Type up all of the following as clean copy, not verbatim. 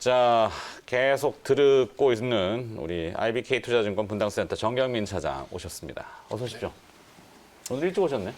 자, 계속 듣고 있는 우리 IBK 투자증권 분당센터 정경민 차장 오셨습니다. 어서 오십시오. 오늘 일찍 오셨네.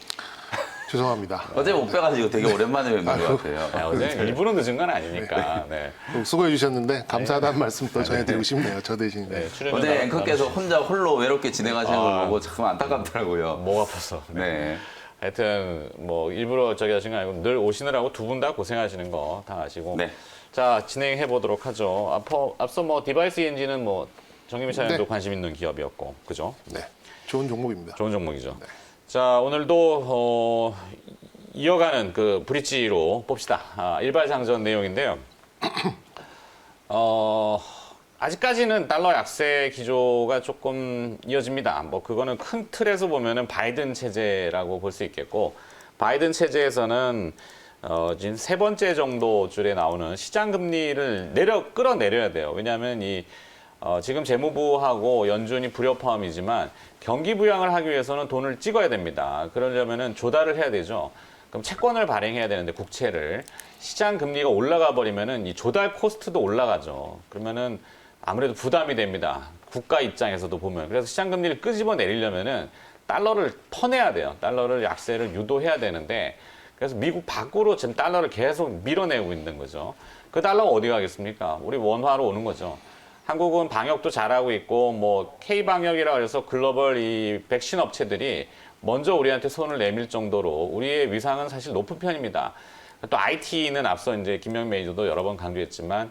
죄송합니다. 어제 못 빼가지고 되게 오랜만에 뵙는 것 같아요. 네, 어제 일부러 늦은 건 아니니까. 네. 수고해 주셨는데 감사하다는 말씀 또 전해드리고 싶네요. 저 대신. 네, 출연료 어제 앵커께서 혼자 홀로 외롭게 진행하시는 걸 보고 참 아, 안타깝더라고요. 목 아파서. 네. 하여튼 뭐 일부러 저기 하신 거 아니고 늘 오시느라고 두 분 다 고생하시는 거 다 아시고. 네. 자, 진행해 보도록 하죠. 앞서 뭐 디바이스 엔진은 뭐 정경민 차장도 네. 관심 있는 기업이었고, 그죠? 네. 좋은 종목입니다. 좋은 종목이죠. 자, 오늘도 이어가는 그 브릿지로 봅시다. 일발장전 내용인데요. 아직까지는 달러 약세 기조가 조금 이어집니다. 뭐 그거는 큰 틀에서 보면은 바이든 체제라고 볼 수 있겠고, 바이든 체제에서는 지금 세 번째 정도 줄에 나오는 시장 금리를 끌어내려야 돼요. 왜냐하면 지금 재무부하고 연준이 불협화음이지만 경기 부양을 하기 위해서는 돈을 찍어야 됩니다. 그러려면은 조달을 해야 되죠. 그럼 채권을 발행해야 되는데 국채를 시장 금리가 올라가 버리면은 이 조달 코스트도 올라가죠. 그러면은 아무래도 부담이 됩니다. 국가 입장에서도 보면. 그래서 시장 금리를 끄집어 내리려면은 달러를 퍼내야 돼요. 달러를 약세를 유도해야 되는데 그래서 미국 밖으로 지금 달러를 계속 밀어내고 있는 거죠. 그 달러가 어디 가겠습니까? 우리 원화로 오는 거죠. 한국은 방역도 잘하고 있고 뭐 K방역이라고 해서 글로벌 이 백신 업체들이 먼저 우리한테 손을 내밀 정도로 우리의 위상은 사실 높은 편입니다. 또 IT는 앞서 이제 김영 매니저도 여러 번 강조했지만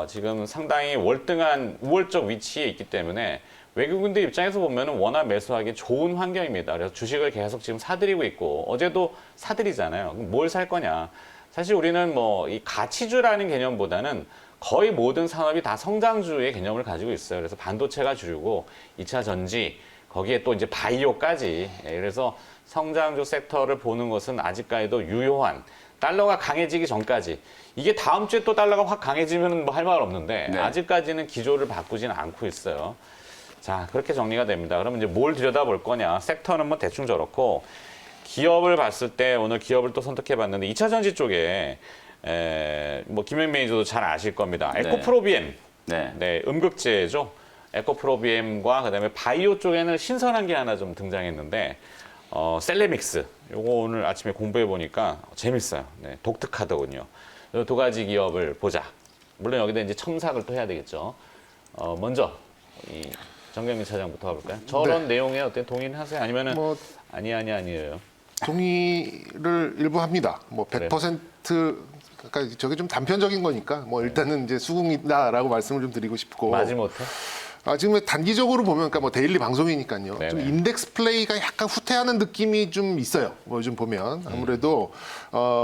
지금 상당히 월등한 우월적 위치에 있기 때문에 외국인들 입장에서 보면은 원화 매수하기 좋은 환경입니다. 그래서 주식을 계속 지금 사들이고 있고 어제도 사들이잖아요. 그럼 뭘 살 거냐? 사실 우리는 뭐 이 가치주라는 개념보다는 거의 모든 산업이 다 성장주의 개념을 가지고 있어요. 그래서 반도체가 주류고 2차 전지, 거기에 또 이제 바이오까지. 그래서 성장주 섹터를 보는 것은 아직까지도 유효한 달러가 강해지기 전까지. 이게 다음 주에 또 달러가 확 강해지면 뭐 할 말 없는데 네. 아직까지는 기조를 바꾸지는 않고 있어요. 자, 그렇게 정리가 됩니다. 그러면 이제 뭘 들여다볼 거냐? 섹터는 뭐 대충 저렇고 기업을 봤을 때 오늘 기업을 또 선택해 봤는데 2차 전지 쪽에 뭐 김영 매니저도 잘 아실 겁니다. 네. 에코프로비엠. 네. 네, 음극재죠. 에코프로비엠과 그다음에 바이오 쪽에는 신선한 게 하나 좀 등장했는데 셀레믹스. 요거 오늘 아침에 공부해 보니까 재밌어요. 네, 독특하더군요. 이 두 가지 기업을 보자. 물론 여기다 이제 첨삭을 또 해야 되겠죠. 먼저 이 정경민 차장부터 가볼까요? 저런 내용에 어떤 동의하세요? 아니면은 뭐 아니에요. 동의를 일부 합니다. 뭐 100% 그러니까 저게 좀 단편적인 거니까 뭐 일단은 이제 수긍이다라고 말씀을 좀 드리고 싶고. 마지못해? 지금 단기적으로 보면 그러니까 뭐 데일리 방송이니까요. 네네. 좀 인덱스 플레이가 약간 후퇴하는 느낌이 좀 있어요. 뭐 요즘 보면 아무래도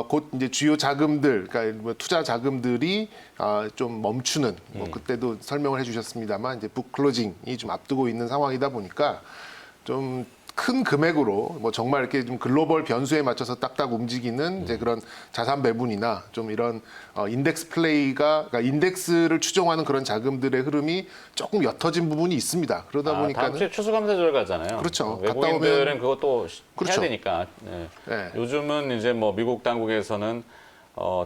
곧 이제 주요 자금들, 그러니까 뭐 투자 자금들이 좀 멈추는. 뭐 그때도 설명을 해주셨습니다만 이제 북 클로징이 좀 앞두고 있는 상황이다 보니까 좀 큰 금액으로 뭐 정말 이렇게 좀 글로벌 변수에 맞춰서 딱딱 움직이는 이제 그런 자산 배분이나 좀 이런 인덱스 플레이가 그러니까 인덱스를 추종하는 그런 자금들의 흐름이 조금 옅어진 부분이 있습니다. 그러다 다음 보니까는 주에 추수감사절 가잖아요. 그렇죠. 갔다 외국인들은 그것도 그렇죠. 해야 되니까. 네. 네. 요즘은 이제 뭐 미국 당국에서는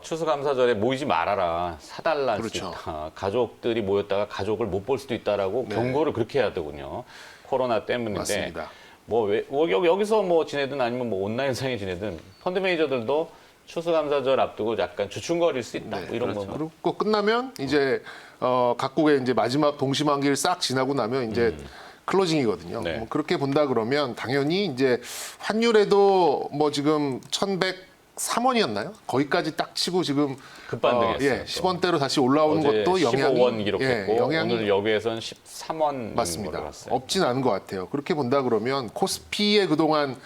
추수감사절에 모이지 말아라, 사달라 할 수 그렇죠. 있다. 가족들이 모였다가 가족을 못 볼 수도 있다라고 네. 경고를 그렇게 해야 되거든요. 코로나 때문인데. 맞습니다. 뭐 여기서 뭐 지내든 아니면 뭐 온라인상에 지내든 펀드 매니저들도 추수감사절 앞두고 약간 주춤거릴 수 있다. 뭐 이런 그렇죠. 거. 그리고 끝나면 이제 각국의 이제 마지막 동시만기를 싹 지나고 나면 이제 클로징이거든요. 네. 뭐 그렇게 본다 그러면 당연히 이제 환율에도 뭐 지금 1,103원이었나요? 거기까지 딱 치고 지금 급반등했어요. 10원대로 다시 올라오는 어제 것도 영향이 15원 기록했고 영향이 오늘 여기에서는 13원 맞습니다. 봤어요. 없진 않은 것 같아요. 그렇게 본다 그러면 코스피에 그동안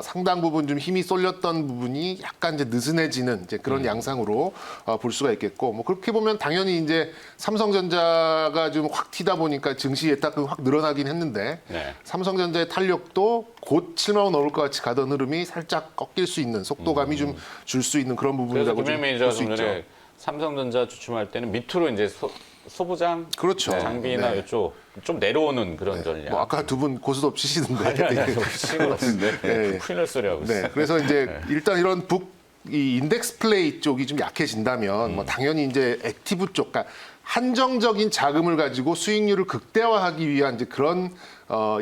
상당 부분 좀 힘이 쏠렸던 부분이 약간 이제 느슨해지는 이제 그런 양상으로 볼 수가 있겠고, 뭐 그렇게 보면 당연히 이제 삼성전자가 좀 확 튀다 보니까 증시 예탁금 확 늘어나긴 했는데 네. 삼성전자의 탄력도 곧 7만 원 넘을 것 같이 가던 흐름이 살짝 꺾일 수 있는 속도감이 좀 줄 수 있는 그런 그래서 부분이라고 김영 좀 매니저가 볼 수 좀 있죠. 전에 삼성전자 주춤할 때는 밑으로 이제 소부장, 그렇죠. 장비나 네. 이쪽 좀 내려오는 그런 전략. 뭐 아까 두 분 고스톱 치시던데. 아니, 친구 같은데. 네. 큰일 날 소리 하고 있어요. 네, 그래서 이제 일단 이런 북 이 인덱스 플레이 쪽이 좀 약해진다면 뭐 당연히 이제 액티브 쪽, 그러니까 한정적인 자금을 가지고 수익률을 극대화하기 위한 이제 그런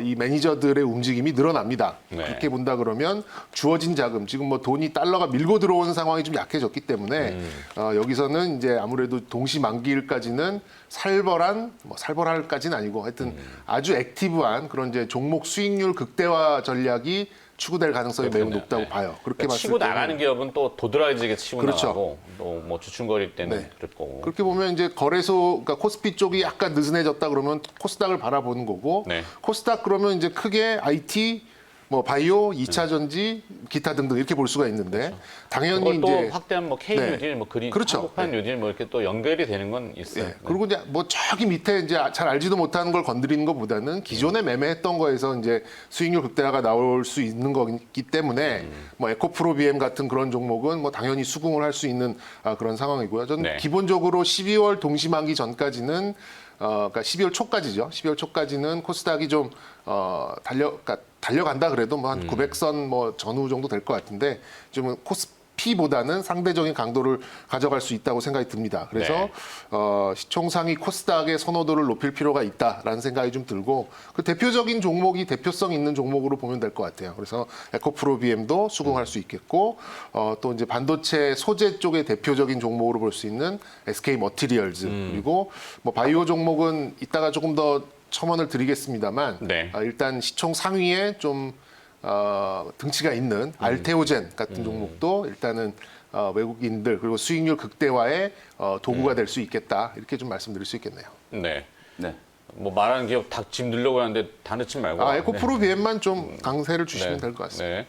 이 매니저들의 움직임이 늘어납니다. 네. 그렇게 본다 그러면 주어진 자금, 지금 뭐 돈이 달러가 밀고 들어오는 상황이 좀 약해졌기 때문에 여기서는 이제 아무래도 동시 만기일까지는 살벌한, 뭐 살벌할까지는 아니고 하여튼 아주 액티브한 그런 이제 종목 수익률 극대화 전략이 추구될 가능성이 매우 그렇군요. 높다고 네. 봐요. 그렇게 그러니까 봤을 치고 때는 나가는 기업은 또 도드라지게 치고 그렇죠. 나가고 또 뭐 주춤거릴 때는 네. 그럴 거고. 그렇게 보면 이제 거래소, 그러니까 코스피 쪽이 약간 느슨해졌다 그러면 코스닥을 바라보는 거고, 네. 코스닥 그러면 이제 크게 IT, 뭐 바이오, 2차 전지, 기타 등등 이렇게 볼 수가 있는데 당연히 그걸 또 이제 확대한 뭐 K 네. 뉴딜, 뭐 그린, 그렇죠. 한국판 뉴딜 뭐 이렇게 또 연결이 되는 건 있어요. 네. 그리고 이제 뭐 저기 밑에 이제 잘 알지도 못하는 걸 건드리는 것보다는 기존에 매매했던 거에서 이제 수익률 극대화가 나올 수 있는 거기 때문에 뭐 에코프로 BM 같은 그런 종목은 뭐 당연히 수긍을 할 수 있는 그런 상황이고요. 저는 네. 기본적으로 12월 동시만기 전까지는 그러니까 12월 초까지죠. 12월 초까지는 코스닥이 좀 그러니까 달려간다 그래도 뭐 한 900선 뭐 전후 정도 될 것 같은데 좀 코스피보다는 상대적인 강도를 가져갈 수 있다고 생각이 듭니다. 그래서 네. 시총상위 코스닥의 선호도를 높일 필요가 있다라는 생각이 좀 들고 그 대표적인 종목이 대표성 있는 종목으로 보면 될 것 같아요. 그래서 에코프로 BM도 수긍할 수 있겠고 또 이제 반도체 소재 쪽의 대표적인 종목으로 볼 수 있는 SK 머티리얼즈 그리고 뭐 바이오 종목은 이따가 조금 더 첨언을 드리겠습니다만 네. 일단 시총 상위에 좀 등치가 있는 알테오젠 같은 종목도 일단은 외국인들 그리고 수익률 극대화의 도구가 될 수 있겠다 이렇게 좀 말씀드릴 수 있겠네요. 네. 네. 뭐 말하는 기업 다 지금 늘려고 하는데 다 넣지 말고. 에코프로 BM만 좀 강세를 주시면 네. 될 것 같습니다. 네.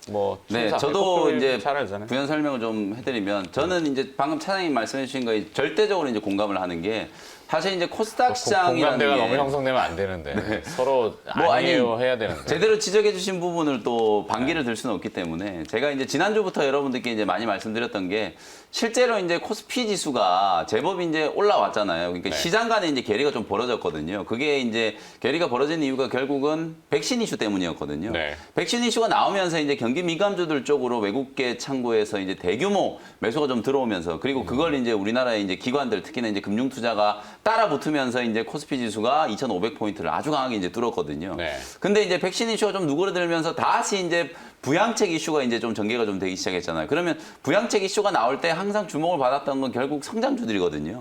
뭐 네, 충사, 저도 에코프로 이제 잘 알잖아요. 부연 설명을 좀 해드리면 저는 이제 방금 차장님 말씀해 주신 거에 절대적으로 이제 공감을 하는 게 사실 이제 코스닥 시장이라는 공감대가 게 너무 형성되면 안 되는데 서로 뭐 아니에요 해야 되는데. 제대로 지적해 주신 부분을 또 반기를 들 수는 없기 때문에 제가 이제 지난주부터 여러분들께 이제 많이 말씀드렸던 게 실제로 이제 코스피 지수가 제법 이제 올라왔잖아요. 그러니까 네. 시장 간에 이제 괴리가 좀 벌어졌거든요. 그게 이제 괴리가 벌어진 이유가 결국은 백신 이슈 때문이었거든요. 네. 백신 이슈가 나오면서 이제 경기 민감주들 쪽으로 외국계 창구에서 이제 대규모 매수가 좀 들어오면서 그리고 그걸 이제 우리나라의 이제 기관들 특히나 이제 금융 투자가 따라 붙으면서 이제 코스피 지수가 2,500포인트를 아주 강하게 이제 뚫었거든요. 네. 근데 이제 백신 이슈가 좀 누그러들면서 다시 이제 부양책 이슈가 이제 좀 전개가 좀 되기 시작했잖아요. 그러면 부양책 이슈가 나올 때 항상 주목을 받았던 건 결국 성장주들이거든요.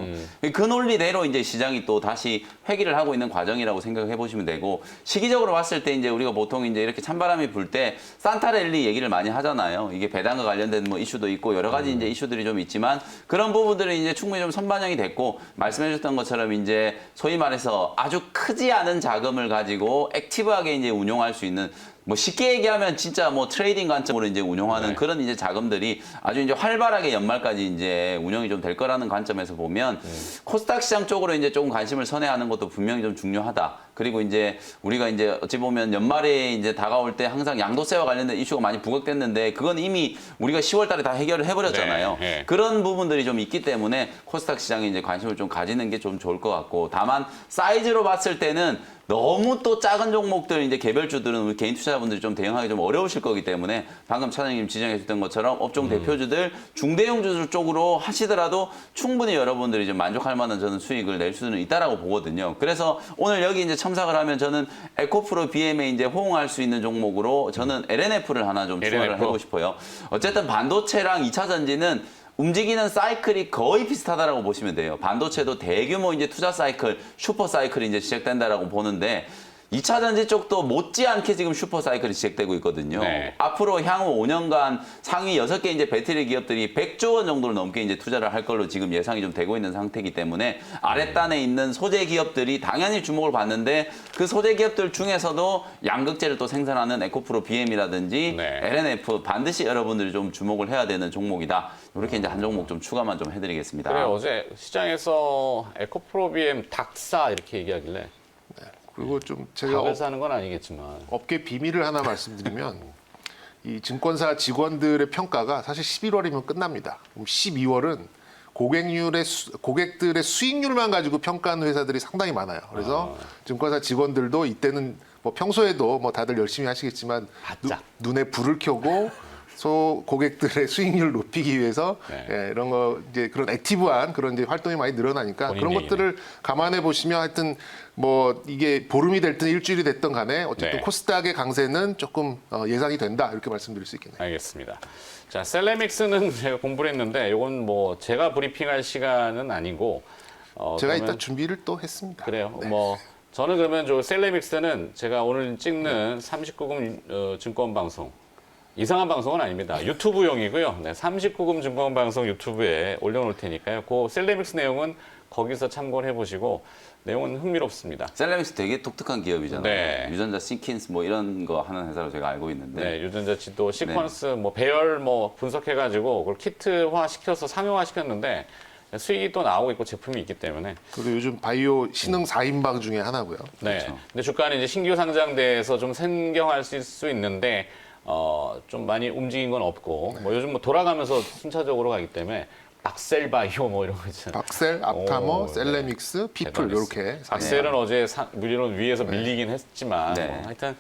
그 논리대로 이제 시장이 또 다시 회귀를 하고 있는 과정이라고 생각해 보시면 되고 시기적으로 봤을 때 이제 우리가 보통 이제 이렇게 찬바람이 불 때 산타랠리 얘기를 많이 하잖아요. 이게 배당과 관련된 뭐 이슈도 있고 여러 가지 이제 이슈들이 좀 있지만 그런 부분들은 이제 충분히 좀 선반영이 됐고 말씀해 주셨던 것처럼 이제 소위 말해서 아주 크지 않은 자금을 가지고 액티브하게 이제 운용할 수 있는 뭐 쉽게 얘기하면 진짜 뭐 트레이딩 관점으로 이제 운용하는 네. 그런 이제 자금들이 아주 이제 활발하게 연말까지 이제 운영이 좀 될 거라는 관점에서 보면 코스닥 시장 쪽으로 이제 조금 관심을 선회하는 것도 분명히 좀 중요하다. 그리고 이제 우리가 이제 어찌 보면 연말에 이제 다가올 때 항상 양도세와 관련된 이슈가 많이 부각됐는데 그건 이미 우리가 10월 달에 다 해결을 해버렸잖아요. 네, 네. 그런 부분들이 좀 있기 때문에 코스닥 시장에 이제 관심을 좀 가지는 게 좀 좋을 것 같고 다만 사이즈로 봤을 때는 너무 또 작은 종목들 이제 개별주들은 우리 개인 투자자분들이 좀 대응하기 좀 어려우실 거기 때문에 방금 차장님 지정해 주셨던 것처럼 업종 대표주들 중대형주들 쪽으로 하시더라도 충분히 여러분들이 좀 만족할 만한 저는 수익을 낼 수는 있다라고 보거든요. 그래서 오늘 여기 이제 첨삭을 하면 저는 에코프로 BM에 이제 호응할 수 있는 종목으로 저는 LNF를 하나 좀 추가를 LNF. 해보고 싶어요. 어쨌든 반도체랑 2차 전지는 움직이는 사이클이 거의 비슷하다라고 보시면 돼요. 반도체도 대규모 이제 투자 사이클, 슈퍼 사이클이 이제 시작된다라고 보는데 2차 전지 쪽도 못지않게 지금 슈퍼 사이클이 시작되고 있거든요. 네. 앞으로 향후 5년간 상위 6개 이제 배터리 기업들이 100조 원 정도를 넘게 이제 투자를 할 걸로 지금 예상이 좀 되고 있는 상태이기 때문에 아랫단에 있는 소재 기업들이 당연히 주목을 받는데 그 소재 기업들 중에서도 양극재를 또 생산하는 에코프로 BM이라든지 네. LNF 반드시 여러분들이 좀 주목을 해야 되는 종목이다. 이렇게 이제 한 종목 좀 추가만 좀 해드리겠습니다. 그래 어제 시장에서 에코프로 BM 닥사 이렇게 얘기하길래 그리고 좀 제가 닭을 사는 건 아니겠지만 업계 비밀을 하나 말씀드리면 이 증권사 직원들의 평가가 사실 11월이면 끝납니다. 그럼 12월은 고객들의 수익률만 가지고 평가하는 회사들이 상당히 많아요. 그래서 증권사 직원들도 이때는 뭐 평소에도 뭐 다들 열심히 하시겠지만 바짝. 눈에 불을 켜고 소 고객들의 수익률 높이기 위해서 네. 예, 이런 거 이제 그런 액티브한 그런 이제 활동이 많이 늘어나니까 본인 그런 얘기네. 것들을 감안해 보시면 하여튼 뭐 이게 보름이 됐든 일주일이 됐든 간에 어쨌든 네. 코스닥의 강세는 조금 예상이 된다 이렇게 말씀드릴 수 있겠네요. 알겠습니다. 자, 셀레믹스는 제가 공부를 했는데 이건 뭐 제가 브리핑할 시간은 아니고 제가 그러면 이따 준비를 또 했습니다. 그래요. 네. 뭐 저는 그러면 저 셀레믹스는 제가 오늘 찍는 39금 증권 방송 이상한 방송은 아닙니다. 유튜브용이고요. 네, 39금 증권 방송 유튜브에 올려놓을 테니까요. 그 셀레믹스 내용은 거기서 참고를 해보시고 내용은 흥미롭습니다. 셀레믹스 되게 독특한 기업이잖아요. 네. 유전자 시퀀스 뭐 이런 거 하는 회사로 제가 알고 있는데 네, 유전자 지도 시퀀스 뭐 배열 뭐 분석해가지고 그걸 키트화 시켜서 상용화 시켰는데 수익이 또 나오고 있고 제품이 있기 때문에 그리고 요즘 바이오 신흥 4인방 중에 하나고요. 네. 그렇죠. 근데 주가는 이제 신규 상장돼서 좀 생경할 수 있는데 좀 많이 움직인 건 없고 뭐 요즘 뭐 돌아가면서 순차적으로 가기 때문에 박셀 바이오 뭐 이런 거 있잖아요. 박셀, 앞타머, 오, 셀레믹스, 피플 대단했어. 이렇게 박셀은 어제 물론 위에서 밀리긴 했지만 네. 뭐 하여튼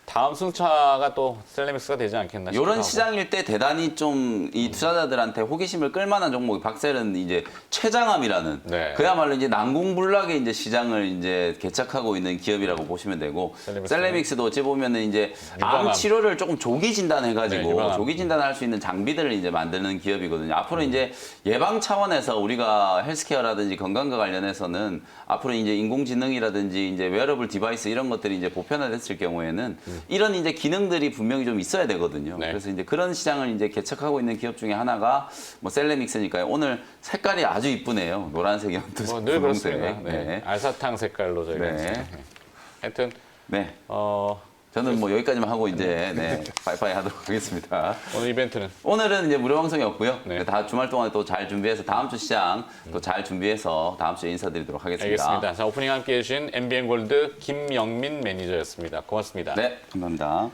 다음 승차가 또 셀레믹스가 되지 않겠나 싶기도 이런 하고. 시장일 때 대단히 좀 이 투자자들한테 호기심을 끌만한 종목이 박셀은 이제 최장암이라는 네. 그야말로 이제 난공불락의 이제 시장을 이제 개척하고 있는 기업이라고 보시면 되고 셀레믹스도 어찌 보면은 이제 암 유방암. 치료를 조금 조기 진단해가지고 네, 유방암. 조기 진단할 수 있는 장비들을 이제 만드는 기업이거든요. 앞으로 이제 예방 차원에서 우리가 헬스케어라든지 건강과 관련해서는 앞으로 이제 인공지능이라든지 이제 웨어러블 디바이스 이런 것들이 이제 보편화됐을 경우에는 이런 이제 기능들이 분명히 좀 있어야 되거든요. 네. 그래서 이제 그런 시장을 이제 개척하고 있는 기업 중에 하나가 뭐 셀레믹스니까요. 오늘 색깔이 아주 이쁘네요. 노란색, 연두색, 늘 분홍색. 그렇습니다. 네. 네. 알사탕 색깔로 저희가 네. 했습니다. 하여튼 네. 어, 저는 뭐 여기까지만 하고 이제 네. 빠이빠이 하도록 하겠습니다. 오늘 이벤트는 오늘은 이제 무료 방송이었고요. 네. 다 주말 동안에 또 잘 준비해서 다음 주 시장 또 잘 준비해서 다음 주에 인사드리도록 하겠습니다. 알겠습니다. 자, 오프닝 함께 해주신 MBN 골드 김영민 매니저였습니다. 고맙습니다. 네, 감사합니다.